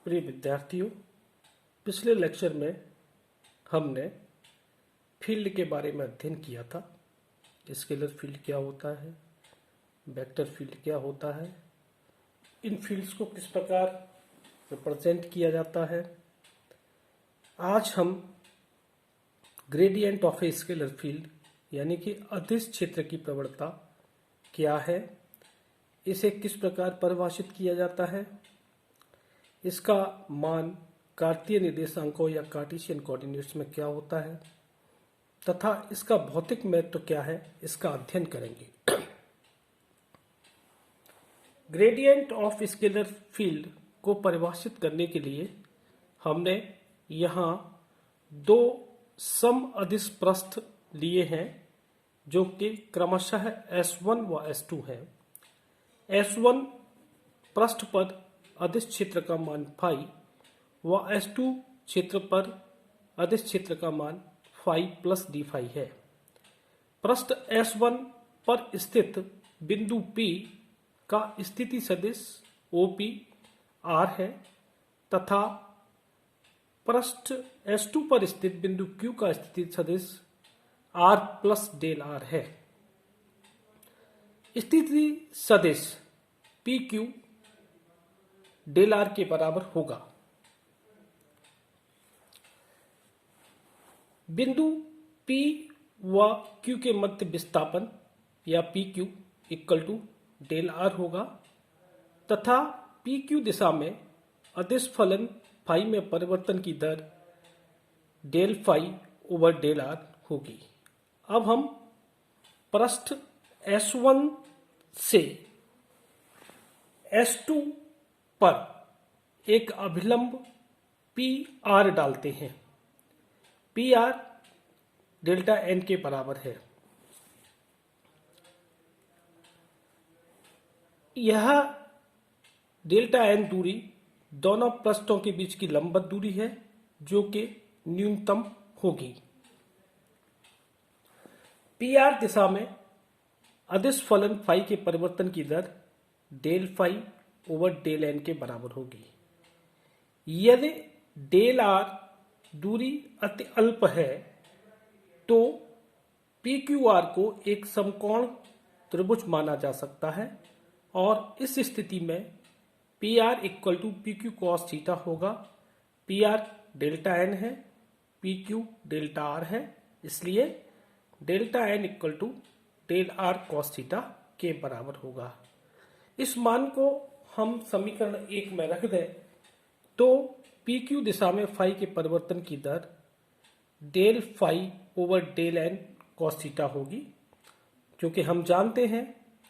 प्रिय विद्यार्थियों, पिछले लेक्चर में हमने फील्ड के बारे में अध्ययन किया था। स्केलर फील्ड क्या होता है, वेक्टर फील्ड क्या होता है, इन फील्ड्स को किस प्रकार रिप्रेजेंट किया जाता है। आज हम gradient of a scalar field यानी कि अदिश क्षेत्र की प्रवणता क्या है, इसे किस प्रकार परिभाषित किया जाता है, इसका मान कार्तीय निर्देशांकों या कार्टेशियन कोऑर्डिनेट्स में क्या होता है तथा इसका भौतिक महत्व क्या है, इसका अध्ययन करेंगे। ग्रेडियंट ऑफ स्केलर फील्ड को परिभाषित करने के लिए हमने यहाँ दो सम अदिश पृष्ठ लिए हैं जो कि क्रमशः S1 व S2 है। S1 पृष्ठ पर अदिश क्षेत्र का मान फाई व S2 क्षेत्र पर अदिश क्षेत्र का मान फाई प्लस डी फाई है। पृष्ठ S1 पर स्थित बिंदु P का स्थिति सदिश OP R है तथा पृष्ठ S2 पर स्थित बिंदु Q का स्थिति सदिश R प्लस डेल R है। स्थिति सदिश PQ डेल R के बराबर होगा। बिंदु P व Q के मध्य विस्थापन या PQ equal to del R होगा तथा PQ दिशा में अदिश फलन फाई में परिवर्तन की दर del phi over del R होगी। अब हम पृष्ठ S1 से S2 पर एक अभिलंब PR डालते हैं। PR डेल्टा N के बराबर है। यह डेल्टा N दूरी दोनों पृष्ठों के बीच की लंबवत दूरी है जो कि न्यूनतम होगी। PR दिशा में अदिश फलन फाई के परिवर्तन की दर del phi over del N के बराबर होगी। यदि डेल R दूरी अति अल्प है तो PQR को एक समकोण त्रिभुज माना जा सकता है और इस स्थिति में PR equal to PQ cos theta होगा। PR डेल्टा N है, PQ डेल्टा R है, इसलिए delta N equal to del R cos theta के बराबर होगा। इस मान को हम समीकरण 1 में रख दें तो PQ दिशा में फाई के परिवर्तन की दर del phi over del N cos theta होगी, क्योंकि हम जानते हैं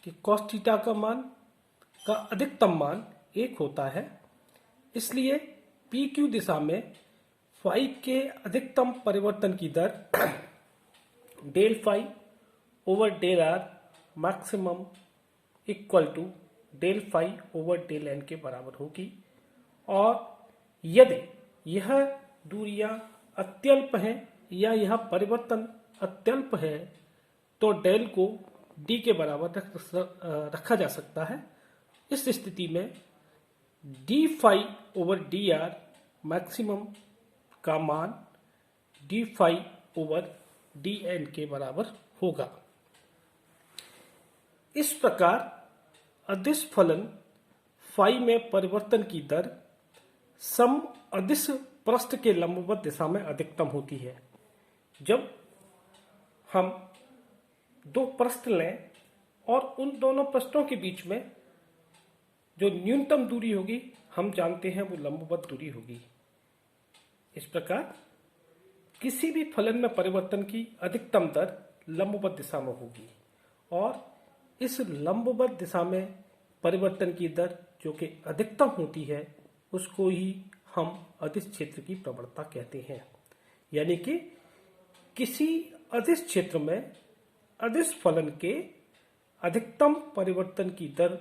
कि cos थीटा का अधिकतम मान 1 होता है। इसलिए PQ दिशा में फाई के अधिकतम परिवर्तन की दर del phi over del R maximum equal to del phi over del N के बराबर होगी और यदि यह दूरियां अत्यल्प हैं या यह परिवर्तन अत्यल्प है तो डेल को D के बराबर रखा जा सकता है। इस स्थिति में D phi over D R maximum का मान D phi over D N के बराबर होगा। इस प्रकार अदिश फलन फाई में परिवर्तन की दर सम अदिश पृष्ठ के लंबवत दिशा में अधिकतम होती है। जब हम दो पृष्ठ लें और उन दोनों पृष्ठों के बीच में जो न्यूनतम दूरी होगी हम जानते हैं वो लंबवत दूरी होगी। इस प्रकार किसी भी फलन में परिवर्तन की अधिकतम दर लंबवत दिशा में होगी और इस लंबवत दिशा में परिवर्तन की दर जो कि अधिकतम होती है उसको ही हम अदिश क्षेत्र की प्रवणता कहते हैं। यानी कि किसी अदिश क्षेत्र में अदिश फलन के अधिकतम परिवर्तन की दर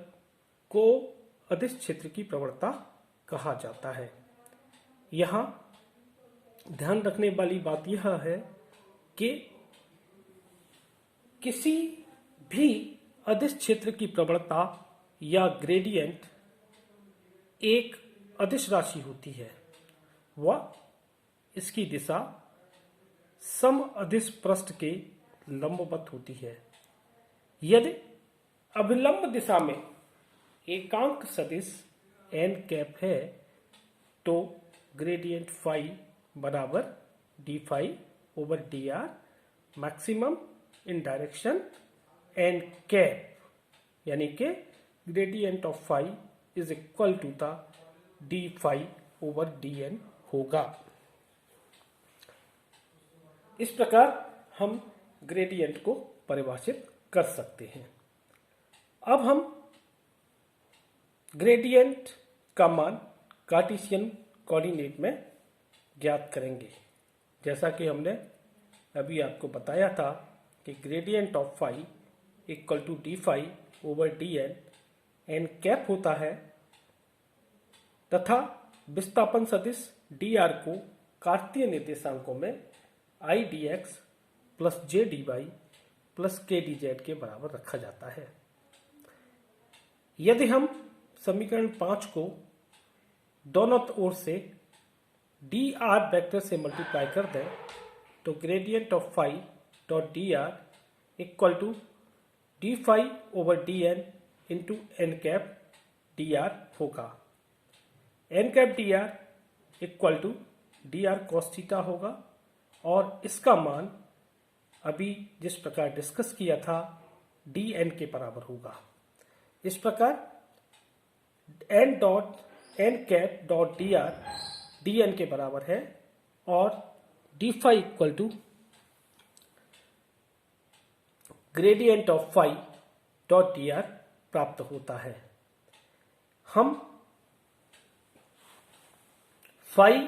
को अदिश क्षेत्र की प्रवणता कहा जाता है। यहाँ ध्यान रखने वाली बात यह है कि किसी भी अदिश क्षेत्र की प्रवणता या ग्रेडियंट एक अदिश राशि होती है वह इसकी दिशा सम अदिश पृष्ठ के लंबवत होती है। यदि अभिलंब दिशा में एकांक सदिश n कैप है तो ग्रेडियंट फाई बराबर D phi over D R maximum in direction n cap, यानी कि gradient of phi is equal to the D phi over D N होगा। इस प्रकार हम ग्रेडियंट को परिभाषित कर सकते हैं। अब हम ग्रेडियंट का मान कार्टेशियन कोऑर्डिनेट में ज्ञात करेंगे। जैसा कि हमने अभी आपको बताया था कि gradient of phi equal to D phi over D N N cap होता है तथा विस्थापन सदिश डी आर को कार्तीय निर्देशांकों में I D x plus J D Y plus के डी जेड के बराबर रखा जाता है। यदि हम समीकरण 5 को दोनों ओर से डी आर वेक्टर से मल्टीप्लाई कर दें तो gradient of phi dot D r equal to D phi over D n into n cap d r होगा। N cap d r equal to d r cos theta होगा और इसका मान अभी जिस प्रकार डिस्कस किया था डी एन के बराबर होगा। इस प्रकार N cap dot D R D N के बराबर है और D phi equal to gradient of phi dot D R प्राप्त होता है। हम फाई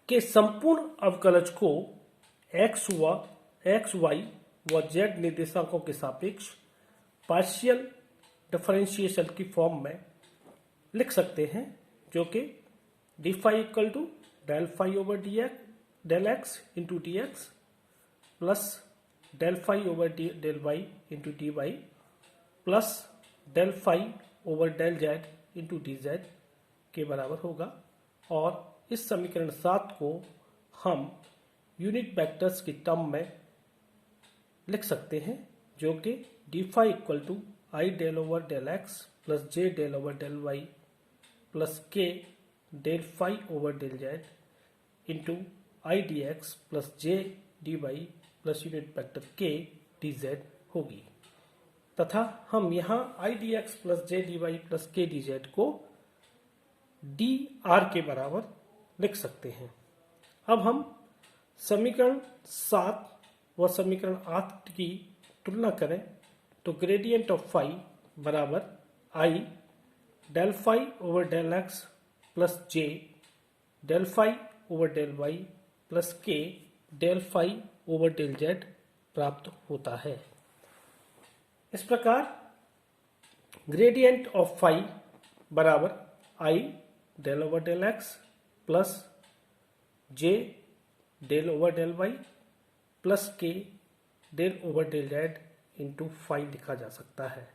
के संपूर्ण अवकलज को एक्स वाई व जेड निर्देशांकों के सापेक्ष पार्शियल डिफरेंशिएशन की फॉर्म में लिख सकते हैं, जो कि D phi equal to del phi over del X into D x plus del phi over del Y into D Y plus del phi over del Z into D Z के बराबर होगा। और इस समीकरण 7 को हम यूनिट वेक्टर्स की term में लिख सकते हैं, जो कि D phi equal to i del over del x plus j del over del y plus k del phi over del Z into i D x plus J D Y plus unit vector k D z होगी तथा हम यहाँ i D x plus J D Y plus के D z को d r के बराबर लिख सकते हैं। अब हम समीकरण 7 व समीकरण 8 की तुलना करें तो ग्रेडियंट ऑफ फाई बराबर i del phi over del x plus j del phi over del y plus k del phi over del z प्राप्त होता है। इस प्रकार ग्रेडियंट ऑफ फाई बराबर i del over del x plus j del over del y plus k del over del Z into phi लिखा जा सकता है।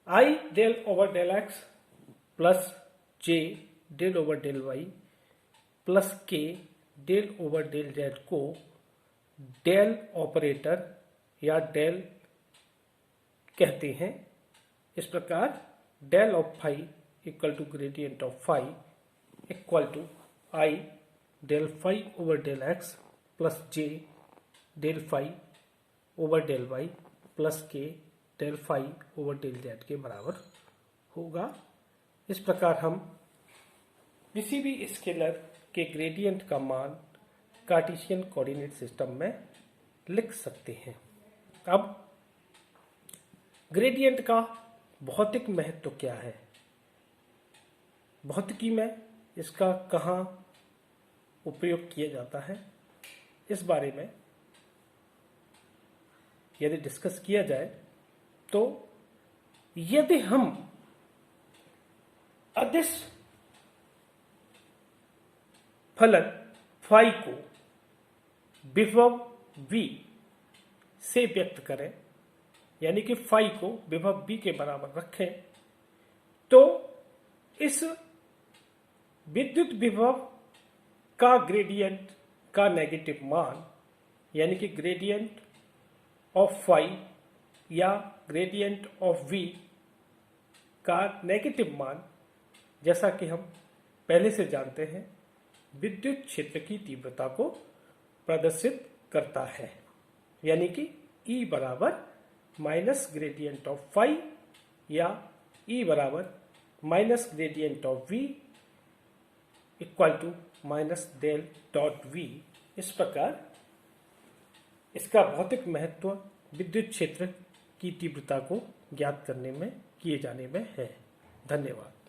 I del over del x plus j del over del y plus k del over del z को del operator या del कहते हैं। इस प्रकार del of phi equal to gradient of phi equal to i del phi over del x plus j del phi over del y plus k del phi over del z के बराबर होगा। इस प्रकार हम किसी भी स्केलर के gradient का मान कार्टेशियन कोऑर्डिनेट सिस्टम में लिख सकते हैं। अब ग्रेडियंट का भौतिक महत्व क्या है, भौतिकी में इसका कहाँ उपयोग किया जाता है, इस बारे में यदि डिस्कस किया जाए तो यदि हम अदिश फलन फाई को विभव v से व्यक्त करें, यानी कि फाई को विभव v के बराबर रखें, तो इस विद्युत विभव का ग्रेडियंट का नेगेटिव मान यानी कि ग्रेडियंट ऑफ फाई या ग्रेडियंट ऑफ वी का नेगेटिव मान, जैसा कि हम पहले से जानते हैं, विद्युत क्षेत्र की तीव्रता को प्रदर्शित करता है। यानी कि E बराबर माइनस ग्रेडियंट ऑफ फाई या E बराबर minus gradient of V equal to minus del dot V। इस प्रकार इसका भौतिक महत्व विद्युत क्षेत्र की तीव्रता को ज्ञात करने में किए जाने में है। धन्यवाद।